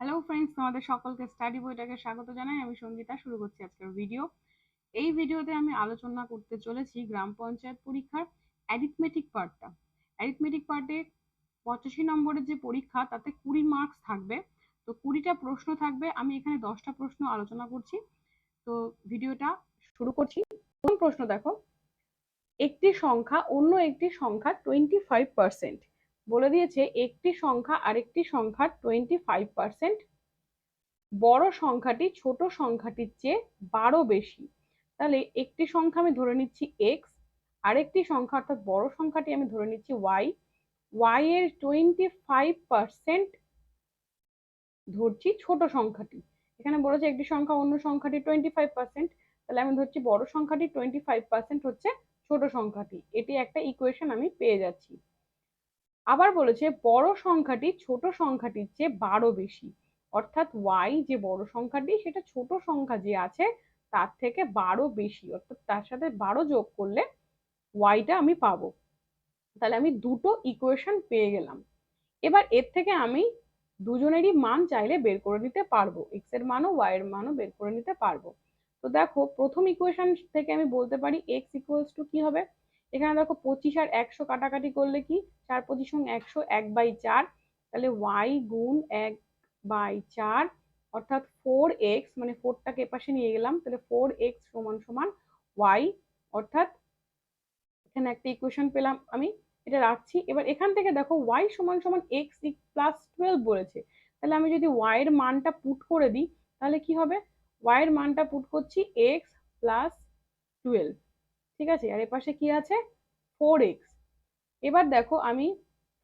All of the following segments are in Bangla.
হ্যালো ফ্রেন্ডস, তোমাদের সকলকে স্টাডি বইটাকে স্বাগত জানাই। আমি সঙ্গীতা। শুরু করছি আজকের ভিডিও। এই ভিডিওতে আমি আলোচনা করতে চলেছি গ্রাম পঞ্চায়েত পরীক্ষার অ্যারিথমেটিক পার্টটা। অ্যারিথমেটিক পার্টে 85 নম্বরের যে পরীক্ষা তাতে 20 মার্কস থাকবে। তো 20টা প্রশ্ন থাকবে, আমি এখানে 10টা প্রশ্ন আলোচনা করছি। তো ভিডিওটা শুরু করছি। প্রথম প্রশ্ন দেখো, একটি সংখ্যা অন্য একটি সংখ্যা 25%। বলে দিয়েছে একটি সংখ্যা আরেকটি সংখ্যা 25%, বড় সংখ্যাটি ছোট সংখ্যাটির চেয়ে 12 বেশি। তাহলে একটি সংখ্যা আমি ধরে নিচ্ছি এক্স, আরেকটি সংখ্যা অর্থাৎ বড় সংখ্যাটি আমি ধরে নিচ্ছি ওয়াই। ওয়াই এর 25% ধরছি ছোট সংখ্যাটি। এখানে বলেছে একটি সংখ্যা অন্য সংখ্যাটি 25%, তাহলে আমি ধরছি বড় সংখ্যাটি 25% হচ্ছে ছোট সংখ্যাটি। এটি একটা ইকুয়েশন আমি পেয়ে যাচ্ছি। আবার বলেছে বড় সংখ্যাটি ছোট সংখ্যাটির চেয়ে 12 বেশি, অর্থাৎ ওয়াই যে বড় সংখ্যাটি সেটা ছোট সংখ্যা যে আছে তার থেকে 12 বেশি, অর্থাৎ তার সাথে 12 যোগ করলে ওয়াইটা আমি পাবো। তাহলে আমি দুটো ইকুয়েশন পেয়ে গেলাম। এবার এর থেকে আমি দুজনেরই মান চাইলে বের করে নিতে পারবো, এক্স এর মানও ওয়াই এর মানও বের করে নিতে পারবো। তো দেখো প্রথম ইকুয়েশন থেকে আমি বলতে পারি এক্স ইকুয়ালস টু কি হবে। এখানে দেখো 25 আর 100 কাটাকাটি করলে কি 4 25 100, 1/4। তাহলে ওয়াই গুণ 1/4 অর্থাৎ 4x, মানে 4টাকে এপাশে নিয়ে গেলাম, তাহলে 4x সমান সমান ওয়াই। অর্থাৎ এখানে একটা ইকুয়েশন পেলাম আমি, এটা রাখছি। এবার এখান থেকে দেখো ওয়াই সমান সমান এক্স প্লাস 12 বলেছে, তাহলে আমি যদি ওয়াই এর মানটা পুট করে দিই তাহলে কি হবে, ওয়াই এর মানটা পুট করছি এক্স প্লাস 12, ঠিক আছে। আর এপাশে কি আছে 4x। এবার দেখো আমি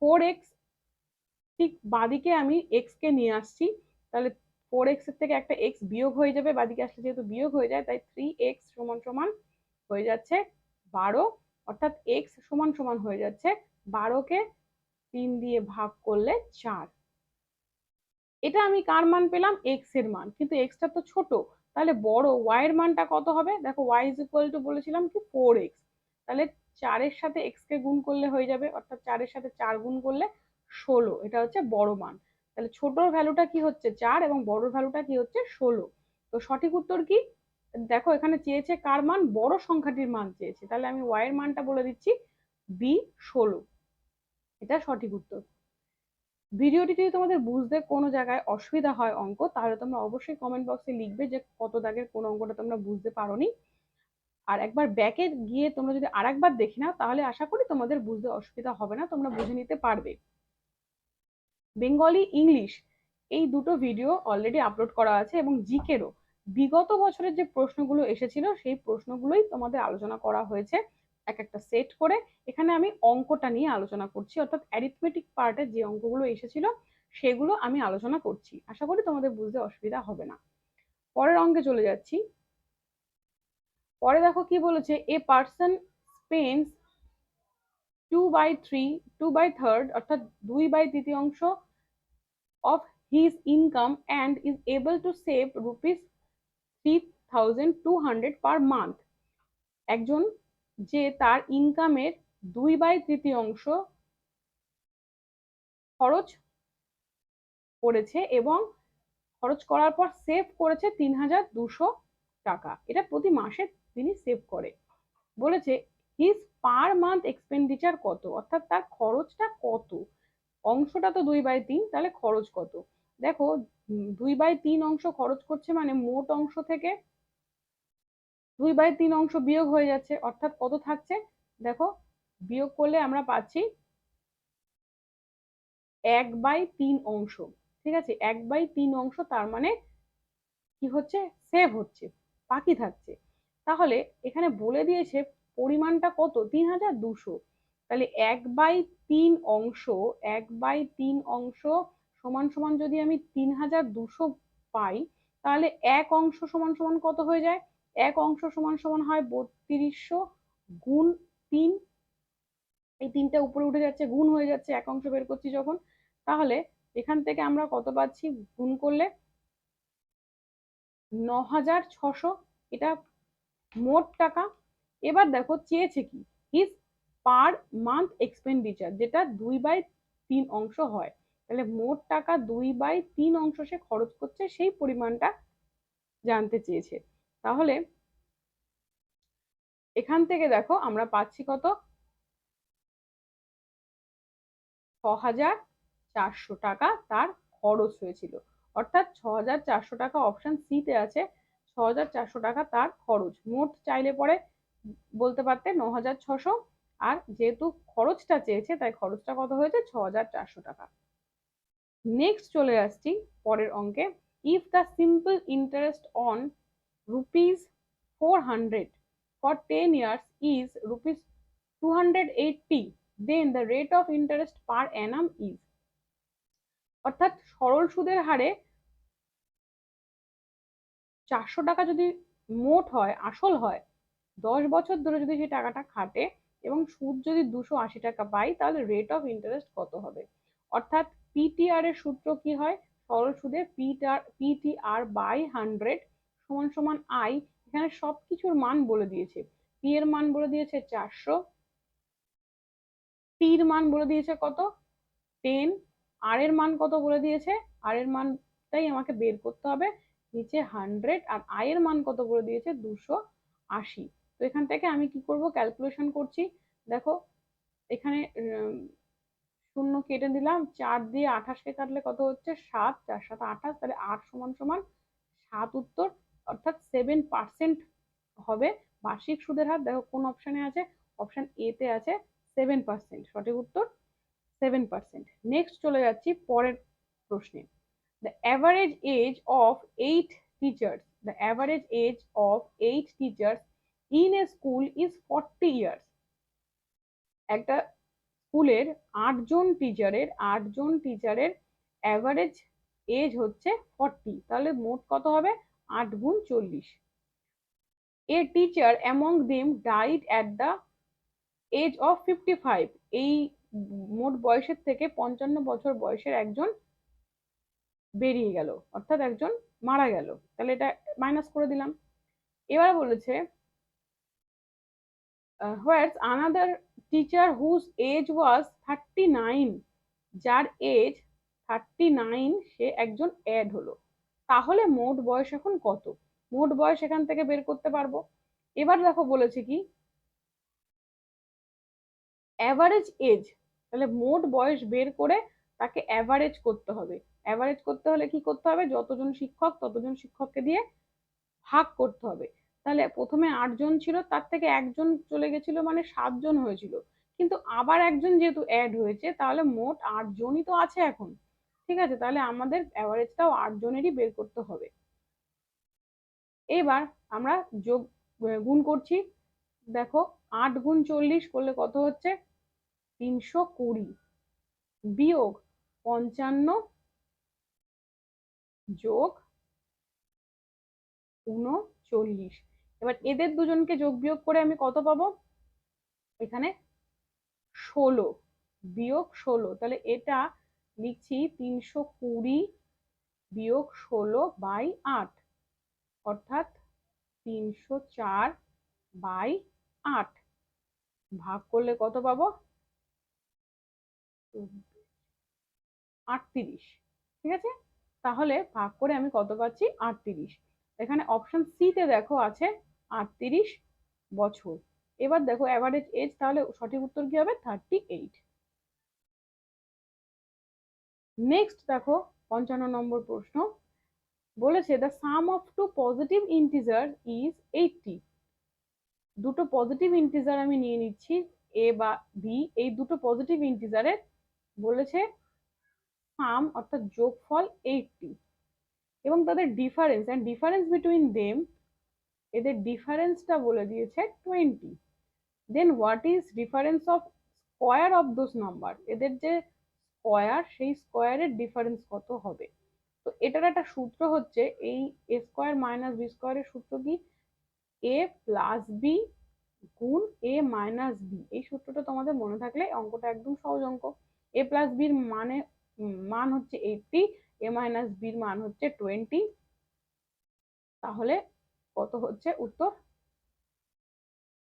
4x ঠিক বাদিকে আমি এক্স কে নিয়ে আসছি, তাহলে 4x এর থেকে একটা এক্স বিয়োগ হয়ে যাবে, বাদিকে আসলে যেহেতু বিয়োগ হয়ে যায় তাই 3x সমান সমান হয়ে যাচ্ছে 12, অর্থাৎ এক্স সমান সমান হয়ে যাচ্ছে 12কে 3 দিয়ে ভাগ করলে 4। এটা আমি কার মান পেলাম, এক্স এর মান, কিন্তু এক্সটা তো ছোট, তাহলে বড় ওয়াই এর মানটা কত হবে। দেখো ওয়াই ইজ ইকুয়াল টু বলেছিলাম কি 4x, তাহলে 4 এর সাথে এক্স কে গুণ করলে হয়ে যাবে, অর্থাৎ 4 এর সাথে 4 গুণ করলে 16, এটা হচ্ছে বড় মান। তাহলে ছোটর ভ্যালুটা কি হচ্ছে 4 এবং বড়র ভ্যালুটা কি হচ্ছে 16। তো সঠিক উত্তর কি, দেখো এখানে চেয়েছে কার মান, বড় সংখ্যাটির মান চেয়েছে, তাহলে আমি ওয়াই এর মানটা বলে দিচ্ছি বি 16, এটা সঠিক উত্তর। ভিডিওটি যদি তোমাদের বুঝতে কোনো জায়গায় অসুবিধা হয় অঙ্ক, তাহলে তোমরা অবশ্যই কমেন্ট বক্সে লিখবে যে কত দাগের কোন অঙ্কটা তোমরা বুঝতে পারোনি। আর একবার ব্যাকে গিয়ে তোমরা যদি আরেকবার দেখে নাও তাহলে আশা করি তোমাদের বুঝতে অসুবিধা হবে না, তোমরা বুঝে নিতে পারবে। বেঙ্গলি ইংলিশ এই দুটো ভিডিও অলরেডি আপলোড করা আছে, এবং জিকেরও বিগত বছরের যে প্রশ্নগুলো এসেছিল সেই প্রশ্নগুলোই তোমাদের আলোচনা করা হয়েছে এক একটা সেট করে। এখানে আমি অঙ্কটা নিয়ে আলোচনা করছি, অর্থাৎ অ্যারিথমেটিক পার্টে যে অঙ্কগুলো এসেছিল সেগুলো আমি আলোচনা করছি। আশা করি তোমাদের বুঝতে অসুবিধা হবে না। পরের অঙ্কে চলে যাচ্ছি। পরে দেখো কি বলেছে, এ পার্সন স্পেন্স 2/3 অর্থাৎ 2/3 of his income and is able to save rupees 3200 per month। একজন যে তার ইনকামের 2/3 খরচ করেছে এবং খরচ করার পর সেভ করেছে 3200 টাকা, এটা প্রতি মাসে তিনি সেভ করে। বলেছে হিজ পার মান্থ এক্সপেন্ডিচার কত, অর্থাৎ তার খরচটা কত। অংশটা তো 2/3, তাহলে খরচ কত। দেখো 2/3 অংশ খরচ করছে মানে মোট অংশ থেকে 2/3 অংশ বিয়োগ হয়ে যাচ্ছে, অর্থাৎ কত থাকছে দেখো, বিয়োগ করলে আমরা পাচ্ছি 1/3 অংশ, ঠিক আছে। 1/3 অংশ, তার মানে কি হচ্ছে, সেভ হচ্ছে, বাকি থাকছে। তাহলে এখানে বলে দিয়েছে পরিমাণটা কত, 3200। তাহলে 1/3 অংশ সমান সমান যদি আমি 3200 পাই, তাহলে এক অংশ সমান সমান কত হয়ে যায়, এক অংশ সমান সমান হয় 3200 গুণ 3, এই 3টা উপরে উঠে যাচ্ছে, গুণ হয়ে যাচ্ছে এক অংশ বের করছি যখন। তাহলে এখান থেকে আমরা কত পাচ্ছি, গুণ করলে 9600, এটা মোট টাকা। এবার দেখো চেয়েছে কি, হিজ পার মান্থ এক্সপেন্ডিচার, যেটা 2/3 অংশ হয়। তাহলে মোট টাকা 2/3 অংশ সে খরচ করছে, সেই পরিমাণটা জানতে চেয়েছে। তাহলে এখান থেকে দেখো আমরা পাচ্ছি কত, 6,400 টাকা তার খরচ হয়েছিল। অর্থাৎ 6,400 টাকা অপশন সি তে আছে, 6,400 টাকা তার খরচ। মোট চাইলে পরে বলতে পারতে 9,600, আর যেহেতু খরচটা চেয়েছে তাই খরচটা কত হয়েছে, 6,400 টাকা। নেক্সট চলে আসছি পরের অঙ্কে। If the simple interest on ₹400 for 10 years is ₹280, then the rate of interest per annum is। অর্থাৎ সরল সুদের হারে 400 টাকা যদি মোট হয়, আসল হয়, 10 বছর ধরে যদি সেই টাকাটা খাটে এবং সুদ যদি 280 টাকা পাই, তাহলে রেট অফ ইন্টারেস্ট কত হবে। অর্থাৎ পিটিআর এর সূত্র কি হয়, সরল সুদের পিটিআর বাই 100 সমান সমান আই। এখানে সবকিছুর মান বলে দিয়েছে, পি এর মান বলে দিয়েছে 400, টির মান বলে দিয়েছে কত 10, আর এর মান কত বলে দিয়েছে, আর এর মানটাই আমাকে বের করতে হবে, নিচে 100, আর আই এর মান কত বলে দিয়েছে 280। তো এখান থেকে আমি কি করব, ক্যালকুলেশন করছি। দেখো এখানে শূন্য কেটে দিলাম, 4 দিয়ে 28 কে কাটলে কত হচ্ছে 7, 4 7 28, তাহলে 8 সমান সমান 7 উত্তর। অর্থাৎ 7% হবে বার্ষিক সুদের হার। দেখো কোন অপশনে আছে, অপশন এ তে আছে 7%, সঠিক উত্তর 7%। নেক্সট চলে যাচ্ছি পরের প্রশ্নে। The average age of 8 teachers, the average age of 8 teachers in a school is 40 years। একটা স্কুলের 8জন টিচারের অ্যাভারেজ এজ হচ্ছে 40, তাহলে মোট কত হবে, 8 গুণ 40। A teacher among them died at the age of 55, এই মোট বয়সের থেকে 55 বছর বয়সের একজন বেরিয়ে গেল, অর্থাৎ একজন মারা গেল, তাহলে এটা মাইনাস করে দিলাম। এবার বলেছে whereas another teacher whose age was 39, যার এজ 39 সে একজন অ্যাড হলো, তাহলে মোট বয়স এখন কত। মোট বয়স এখান থেকে বের করতে পারবো। এবার দেখো বলেছে কি অ্যাভারেজ এজ, তাহলে মোট বয়স বের করে তাকে অ্যাভারেজ করতে হবে। অ্যাভারেজ করতে হলে কি করতে হবে, যতজন শিক্ষক ততজন শিক্ষককে দিয়ে ভাগ করতে হবে। তাহলে প্রথমে 8 জন ছিল, তার থেকে একজন চলে গেছিল, মানে 7 জন হয়েছিল, কিন্তু আবার একজন যেহেতু অ্যাড হয়েছে, তাহলে মোট 8 জনই তো আছে এখন। ঠিক আছে, তাহলে আমাদের অ্যাভারেজটাও 8 জনেরই বের করতে হবে। এবার আমরা যোগ গুণ করছি। দেখো 8 গুণ 40 করলে কত হচ্ছে 320, বিয়োগ 55 যোগ 39। এবার এদের দুজনকে যোগ বিয়োগ করে আমি কত পাবো, এখানে 16 বিয়োগ 16, তাহলে এটা লিখছি 320 বিয়োগ 16/8, অর্থাৎ 304/8 ভাগ করলে কত পাবো 38। ঠিক আছে, তাহলে ভাগ করে আমি কত পাচ্ছি 38। এখানে অপশন সি তে দেখো আছে 38 বছর। এবার দেখো অ্যাভারেজ এজ, তাহলে সঠিক উত্তর কি হবে 38। নেক্সট দেখো 55 নম্বর প্রশ্ন। বলেছে the sum of two positive integer is 80। দুটো পজিটিভ ইন্টিজার আমি নিয়ে নিচ্ছি, এ বা বি, এই দুটো পজিটিভ ইন্টিজারের বলেছে সাম অর্থাৎ যোগফল 80, এবং তাদের difference, and difference between them, এদের ডিফারেন্সটা বলে দিয়েছে 20। Then what is difference of square of those number, এদের যে স্কোয়ার, সেই স্কোয়ারের ডিফারেন্স কত হবে। তো এটার একটা সূত্র হচ্ছে, এই এ স্কোয়ার মাইনাস বি স্কোয়ারের সূত্র কি, এ প্লাস বি গুণ এ মাইনাস বি। এই সূত্রটা তোমাদের মনে থাকলে অঙ্কটা একদম সহজ অঙ্ক। এ প্লাস বির মান হচ্ছে 80, এ মাইনাস বির মান হচ্ছে 20, তাহলে কত হচ্ছে উত্তর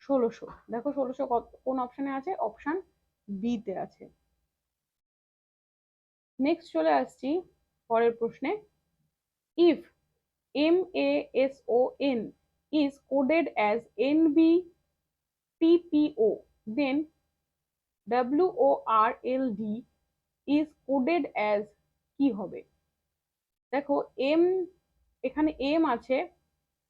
1600। দেখো 1600 কোন অপশনে আছে, অপশন বি তে আছে। নেক্সট চলে আসছি পরের প্রশ্নে। If MASON is coded as NBTPO, then WORLD is coded as কি হবে? দেখো এম, এখানে এম আছে,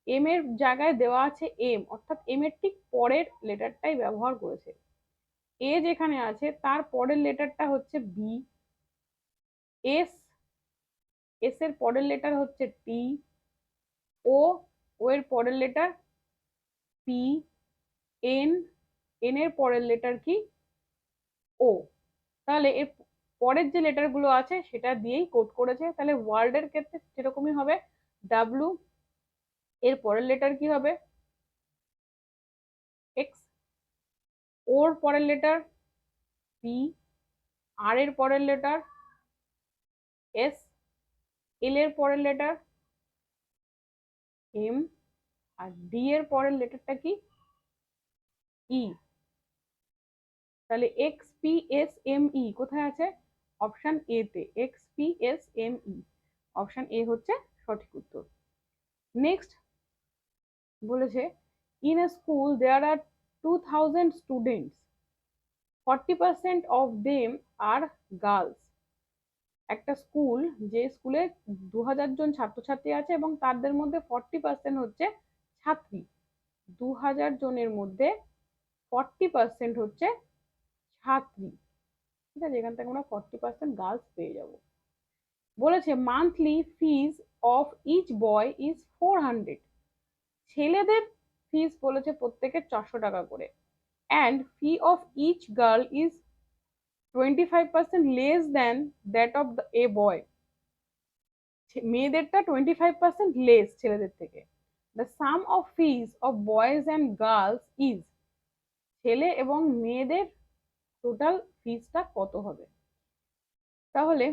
এম এর জায়গায় দেওয়া আছে এম, অর্থাৎ এম এর ঠিক পরের লেটারটাই ব্যবহার করেছে। এ যেখানে আছে তার পরের লেটারটা হচ্ছে বি, এস, এস এর পরের লেটার হচ্ছে টি, ও, ও এর পরের লেটার পি, এন, এন এর পরের লেটার কি? ও। তাহলে এর পরের যে লেটার গুলো আছে সেটা দিয়েই কোড করেছে। তাহলে ওয়ার্ল্ড এর ক্ষেত্রে সেরকমই হবে, ডাব্লিউ এর পরের লেটার কি হবে? এক্স, ওর পরের লেটার পি, আর এর পরের লেটার এস, এল এর পরের লেটার এম, আর ডি এর পরের লেটারটা কি? ই। তাহলে XPSME কোথায় আছে? অপশন এ তে, XPSME, অপশন এ হচ্ছে সঠিক উত্তর। নেক্সট বলেছে in a school there are 2000 students, 40% of them are girls. একটা স্কুল, যে স্কুলে 2000 জন ছাত্রছাত্রী আছে এবং তাদের মধ্যে 40% হচ্ছে ছাত্রী, 2000 জনের মধ্যে 40% হচ্ছে ছাত্রী, ঠিক আছে? এখান থেকে আমরা 40% গার্লস পেয়ে যাব। বলেছে monthly fees of each boy is 400, ছেলেদের ফিস বলেছে প্রত্যেকের 400 টাকা করে, and fee of each girl is 25% less than that of a boy, মেয়েদেরটা 25% লেস ছেলেদের থেকে। The sum of fees of boys and girls is, ছেলে এবং মেয়েদের টোটাল ফিজটা কত হবে? তাহলে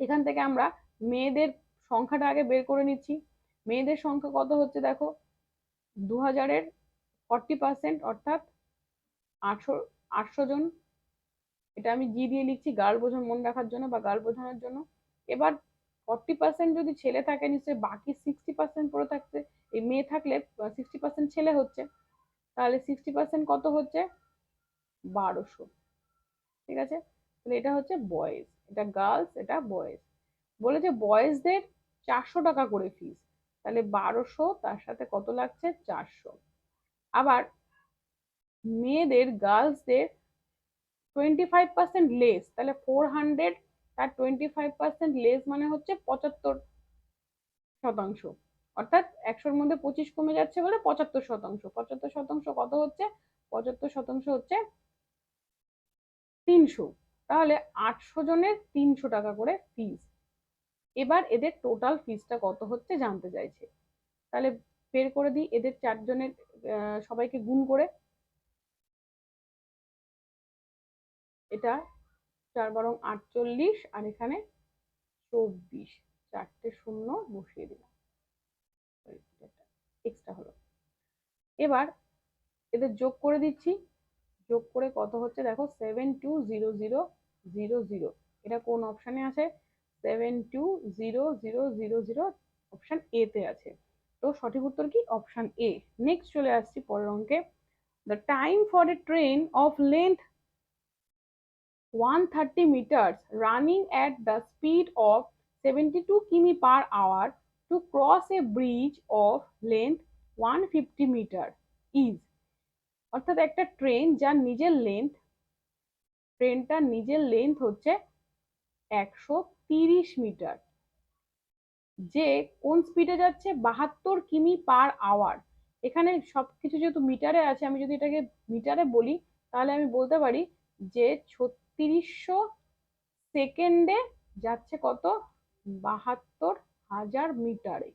এখান থেকে আমরা মেয়েদের সংখ্যাটা আগে বের করে নিচ্ছি। মেয়েদের সংখ্যা কত হচ্ছে দেখো, 2000-এর 40% অর্থাৎ 800 জন। এটা আমি জি দিয়ে লিখছি গার্ল বোঝানো, মনে রাখার জন্য বা গার্ল বোঝানোর জন্য। এবার 40% যদি ছেলে থাকে নিশ্চয়ই বাকি 60% পড়ে থাকছে, এই মেয়ে থাকলে 60% ছেলে হচ্ছে, তাহলে 60% কত হচ্ছে? 1200, ঠিক আছে? তাহলে এটা হচ্ছে বয়েজ, এটা গার্লস, এটা বয়েজ। বলেছে বয়েজদের 400 টাকা করে ফিস, তাহলে 1200 তার সাথে কত লাগছে? 400। আবার মেয়েদের, গার্লসদের 25% লেস, তাহলে 400, তার 25% লেস মানে হচ্ছে 75%, অর্থাৎ 100-র মধ্যে 25 কমে যাচ্ছে বলে 75%। 75% কত হচ্ছে? 75% হচ্ছে 300। তাহলে 800 জনের 300 টাকা করে ফিস। এবার এদের টোটাল ফিসটা কত হচ্ছে জানতে চাইছে। তাহলে বের করে দিই এদের 4 জনের সবাইকে গুণ করে। এটা 4 বারং 48, আর এখানে 24, 4টে শূন্য বসিয়ে দিলাম, এক্সট্রা হলো। এবার এদের যোগ করে দিচ্ছি, যোগ করে কত হচ্ছে দেখো, 720000। এটা কোন অপশনে আছে? 720000 অপশন এ তে আছে। তো সঠিক উত্তর কি? Option A. নেক্সট চলে আসছি পরের অঙ্কে। The time for a train of length 130 meters running at the speed of 72 km per hour to cross a bridge of length 150 meter is, অর্থাৎ একটা ট্রেন যার নিজের লেন্থ, ট্রেনটার নিজের লেন্থ হচ্ছে 130 মিটার, যে কোন স্পিডে যাচ্ছে? 72 কিমি পার আওয়ার। এখানে সবকিছু যেহেতু মিটারে আছে, আমি যদি এটাকে মিটারে বলি তাহলে আমি বলতে পারি যে 3600 সেকেন্ডে যাচ্ছে কত? 72,000 মিটারে,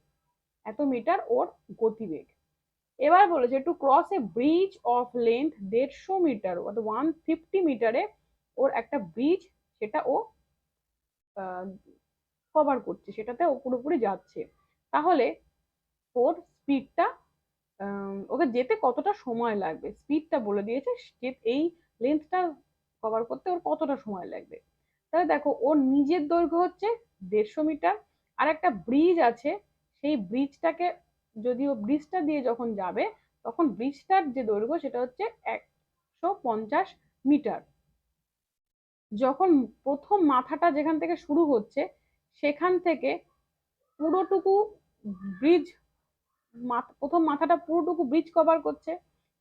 এত মিটার ওর গতিবেগ। এবার বলেছে to cross a bridge of length 150 metre, অর্থাৎ 150 মিটারে ওর একটা ব্রিজ, সেটা ও কভার করছে, সেটাতে ও পুরোপুরি যাচ্ছে। তাহলে ওর স্পিডটা, ওকে যেতে কতটা সময় লাগবে, স্পিডটা বলে দিয়েছে, এই লেন্থটা কভার করতে ওর কতটা সময় লাগবে। তাহলে দেখো ওর নিজের দৈর্ঘ্য হচ্ছে 150 মিটার, আর একটা ব্রিজ আছে, সেই ব্রিজটাকে যদি ও ব্রিজটা দিয়ে যখন যাবে তখন ব্রিজটার যে দৈর্ঘ্য সেটা হচ্ছে 150 মিটার। যখন প্রথম মাথাটা যেখান থেকে শুরু হচ্ছে সেখান থেকে পুরোটুকু ব্রিজ, প্রথম মাথাটা পুরোটুকু ব্রিজ কভার করছে।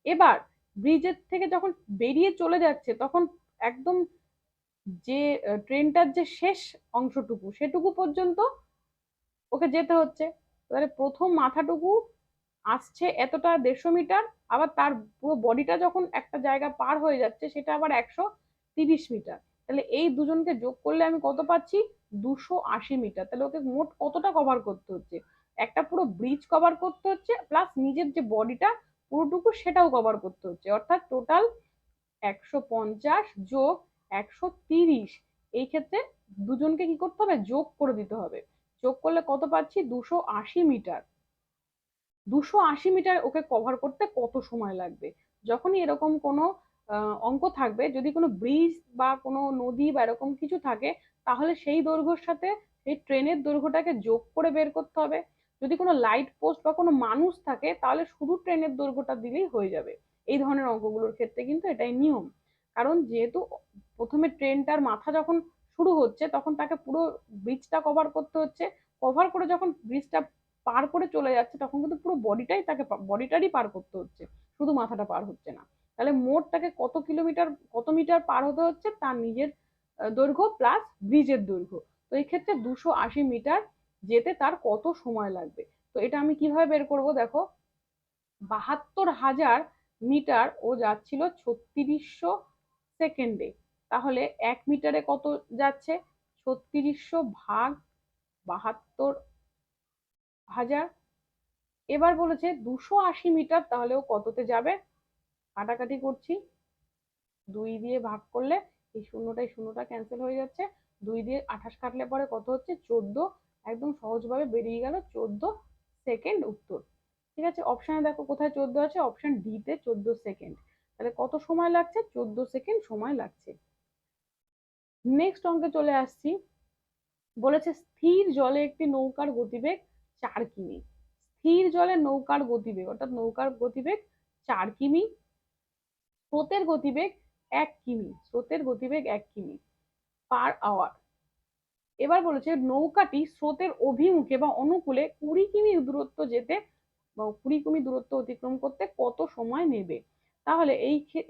এবার ব্রিজের থেকে যখন বেরিয়ে চলে যাচ্ছে তখন একদম যে ট্রেনটার যে শেষ অংশটুকু সেটুকু পর্যন্ত ওকে যেতে হচ্ছে। তাহলে প্রথম মাথাটুকু আসছে এতটা 150 মিটার, আবার তার পুরো বডিটা যখন একটা জায়গা পার হয়ে যাচ্ছে সেটা আবার 130 মিটার। তাহলে এই দুজনকে যোগ করলে আমি কত পাচ্ছি? 280 মিটার। তাহলে ওকে মোট কতটা কভার করতে হচ্ছে? একটা পুরো ব্রিজ কভার করতে হচ্ছে, প্লাস নিজের যে বডিটা পুরোটুকু সেটাও কভার করতে হচ্ছে, অর্থাৎ টোটাল 150 যোগ 130। এই ক্ষেত্রে দুজনকে কি করতে হবে? যোগ করে দিতে হবে। যোগ করলে কত পাচ্ছি? 280 মিটার। 280 মিটার ওকে কভার করতে কত সময় লাগবে? যখনই এরকম কোনো অঙ্ক থাকবে, যদি কোনো ব্রিজ বা কোনো নদী বা এরকম কিছু থাকে, তাহলে সেই দৈর্ঘ্যের সাথে সেই ট্রেনের দৈর্ঘ্যটাকে যোগ করে বের করতে হবে। যদি কোনো লাইট পোস্ট বা কোনো মানুষ থাকে তাহলে শুধু ট্রেনের দৈর্ঘ্যটা দিলেই হয়ে যাবে। এই ধরনের অঙ্কগুলোর ক্ষেত্রে কিন্তু এটাই নিয়ম। কারণ যেহেতু প্রথমে ট্রেনটার মাথা যখন শুরু হচ্ছে তখন তাকে পুরো ব্রিজটা কভার করতে হচ্ছে, কভার করে যখন ব্রিজটা পার করে চলে যাচ্ছে তখন কিন্তু পুরো বডিটাই তাকে বডিটারই পার করতে হচ্ছে, শুধু মাথাটা পার হচ্ছে না। তাহলে মোট তাকে কত কিলোমিটার কত মিটার পার হতে হচ্ছে? তার নিজের দৈর্ঘ্য প্লাস ব্রিজের দৈর্ঘ্য। তো এই ক্ষেত্রে 280 মিটার যেতে তার কত সময় লাগবে? তো এটা আমি কিভাবে বের করব? দেখো, 72,000 মিটার ও যাচ্ছিল 3600 সেকেন্ডে। তাহলে 1 মিটারে কত যাচ্ছে? 3600 ভাগ 72,000। এবার বলেছে 280 মিটার, তাহলে ও কততে যাবে? কাটাকাটি করছি, 2 দিয়ে ভাগ করলে এই শূন্যটাই শূন্যটা ক্যান্সেল হয়ে যাচ্ছে, 2 দিয়ে 28 কাটলে পরে কত হচ্ছে? 14। একদম সহজভাবে বেরিয়ে গেল 14 সেকেন্ড উত্তর। ঠিক আছে, অপশানে দেখো কোথায় 14 আছে, অপশন ডি তে 14 সেকেন্ড। তাহলে কত সময় লাগছে? 14 সেকেন্ড সময় লাগছে। নেক্সট অঙ্কে চলে আসছি। বলেছে স্থির জলে একটি নৌকার গতিবেগ 4 কিমি। স্থির জলে নৌকার গতিবেগ, অর্থাৎ নৌকার গতিবেগ 4 কিমি, স্রোতের গতিবেগ 1 কিমি, স্রোতের গতিবেগ 1 কিমি পার আওয়ার। এবার বলেছে নৌকাটি স্রোতের অভিমুখে বা অনুকূলে 20 কিমি দূরত্ব যেতে বা 20 কিমি দূরত্ব অতিক্রম করতে কত সময় নেবে? তাহলে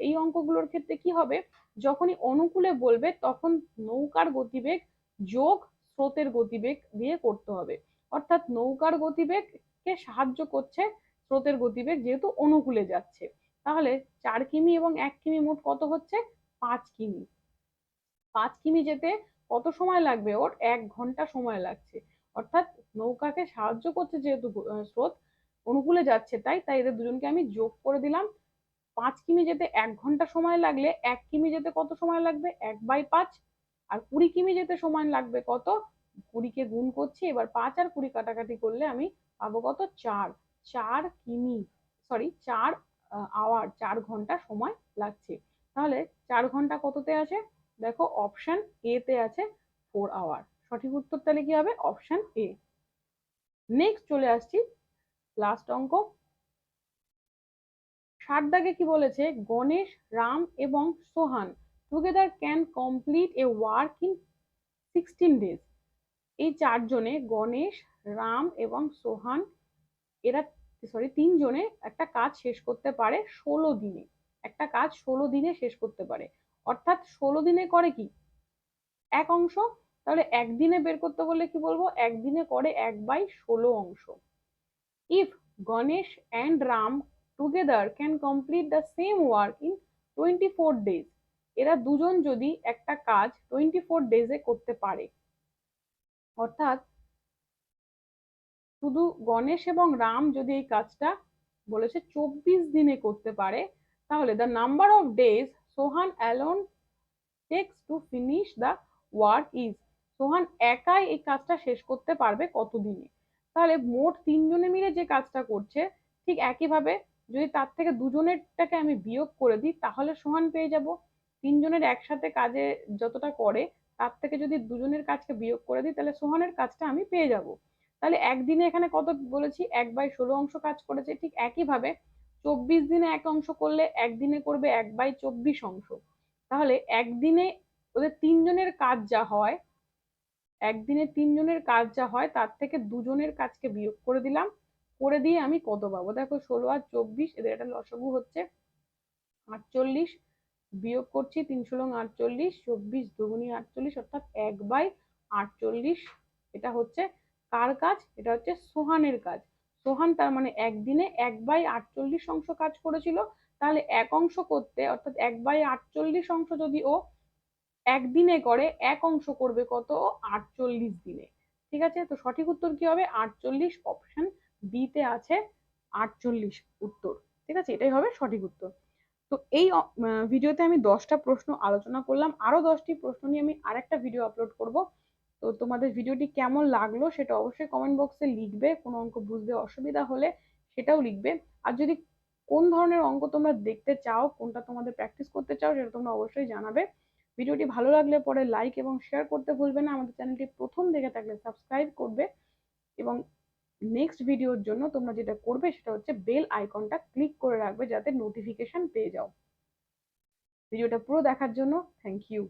এই অঙ্কগুলোর ক্ষেত্রে কি হবে? যখনই অনুকূলে বলবে তখন নৌকার গতিবেগ যোগ স্রোতের গতিবেগ দিয়ে করতে হবে। অর্থাৎ নৌকার গতিবেগকে সাহায্য করছে স্রোতের গতিবেগ, যেহেতু অনুকূলে যাচ্ছে। তাহলে 4 কিমি এবং 1 কিমি মোট কত হচ্ছে? 5 কিমি। 5 কিমি যেতে কত সময় লাগবে? ওর 1 ঘন্টা সময় লাগছে। অর্থাৎ নৌকাকে সাহায্য করছে যেহেতু স্রোত, অনুকূলে যাচ্ছে তাই তাই এদের দুজনকে আমি যোগ করে দিলাম। 5 কিমি যেতে 1 ঘন্টা সময় লাগলে 1 কিমি যেতে কত সময় লাগবে? 1/5। আর 20 কিমি যেতে সময় লাগবে কত? 20কে গুণ করছি, এবার 5 আর 20 কাটাকাটি করলে আমি পাবো কত? 4। 4 কিমি, সরি 4 আওয়ার, 4 ঘন্টা সময় লাগছে। তাহলে 4 ঘন্টা কততে আছে? দেখো অপশন এ তে আছে 4 আওয়ার। সঠিক উত্তর তাহলে কি হবে? Option A. নেক্সট চলে আসছি লাস্ট অঙ্ক। 7 দাগে কি বলেছে? গণেশ, রাম এবং Sohan together can complete a work in 16 days. এই 4 জনে, গণেশ, রাম এবং সোহান, এরা তিনজনে একটা কাজ শেষ করতে পারে 16 দিনে। একটা কাজ 16 দিনে শেষ করতে পারে, অর্থাৎ 16 দিনে করে কি? এক অংশ। তাহলে একদিনে বের করতে বললে কি বলবো? একদিনে করে 1/16 অংশ। If Ganesh and Ram together can complete the same work in 24 days. এরা দুজন যদি একটা কাজ 24 ডেজে করতে পারে, অর্থাৎ শুধু গণেশ এবং রাম যদি এই কাজটা বলেছে 24 দিনে করতে পারে, তাহলে the number of days Sohan alone takes to finish the work is, Sohan একাই এই কাজটা শেষ করতে পারবে কত দিনে? তাহলে মোট 3 জনে মিলে যে কাজটা করছে, ঠিক একইভাবে যদি তার থেকে দুজনেরটাকে আমি বিয়োগ করে দিই তাহলে সোহান পেয়ে যাব। 3 জনের একসাথে কাজে যতটা করে তার থেকে যদি দুজনের কাজকে বিয়োগ করে দিই তাহলে সোহানের কাজটা আমি পেয়ে যাব। তাহলে একদিনে এখানে কত বলেছি, 1/16 অংশ কাজ করেছে। ঠিক একইভাবে 24 দিনে এক অংশ করলে একদিনে করবে 1/24 অংশ। তাহলে একদিনে ওদের তিনজনের কাজ যা হয়, একদিনে তিনজনের কাজ যা হয় তার থেকে দুজনের কাজকে বিয়োগ করে দিলাম, করে দিয়ে আমি কত পাবো? দেখো 16 আর 24, এদের একটা লসাগু হচ্ছে 48, বিয়োগ করছি 3 × 48, 24 দুগুণী 48, অর্থাৎ 1/48। এটা হচ্ছে কার কাজ? এটা হচ্ছে সোহানের কাজ। সোহান তার মানে একদিনে 1/48 অংশ কাজ করেছিল। তাহলে এক অংশ করতে, অর্থাৎ 1/48 অংশ যদি ও একদিনে করে, এক অংশ করবে কত? 48 দিনে। ঠিক আছে, তো সঠিক উত্তর কি হবে? 48। অপশন বি তে আছে 48 উত্তর। ঠিক আছে, এটাই হবে সঠিক উত্তর। তো এই ভিডিওতে আমি 10টা প্রশ্ন আলোচনা করলাম। আরো 10টি প্রশ্ন নিয়ে আমি আরেকটা ভিডিও আপলোড করব। তো তোমাদের ভিডিওটি কেমন লাগলো সেটা অবশ্যই কমেন্ট বক্সে লিখবে। কোনো অঙ্ক বুঝতে অসুবিধা হলে সেটাও লিখবে। আর যদি কোন ধরনের অঙ্ক তোমরা দেখতে চাও, কোনটা তোমাদের প্র্যাকটিস করতে চাও, সেটা তোমরা অবশ্যই জানাবে। ভিডিওটি ভালো লাগলে পরে লাইক এবং শেয়ার করতে ভুলবে না। আমাদের চ্যানেলটি প্রথম দেখে থাকলে সাবস্ক্রাইব করবে, এবং নেক্সট ভিডিওর জন্য তোমরা যেটা করবে সেটা হচ্ছে বেল আইকনটা ক্লিক করে রাখবে যাতে নোটিফিকেশন পেয়ে যাও। ভিডিওটা পুরো দেখার জন্য থ্যাংক ইউ।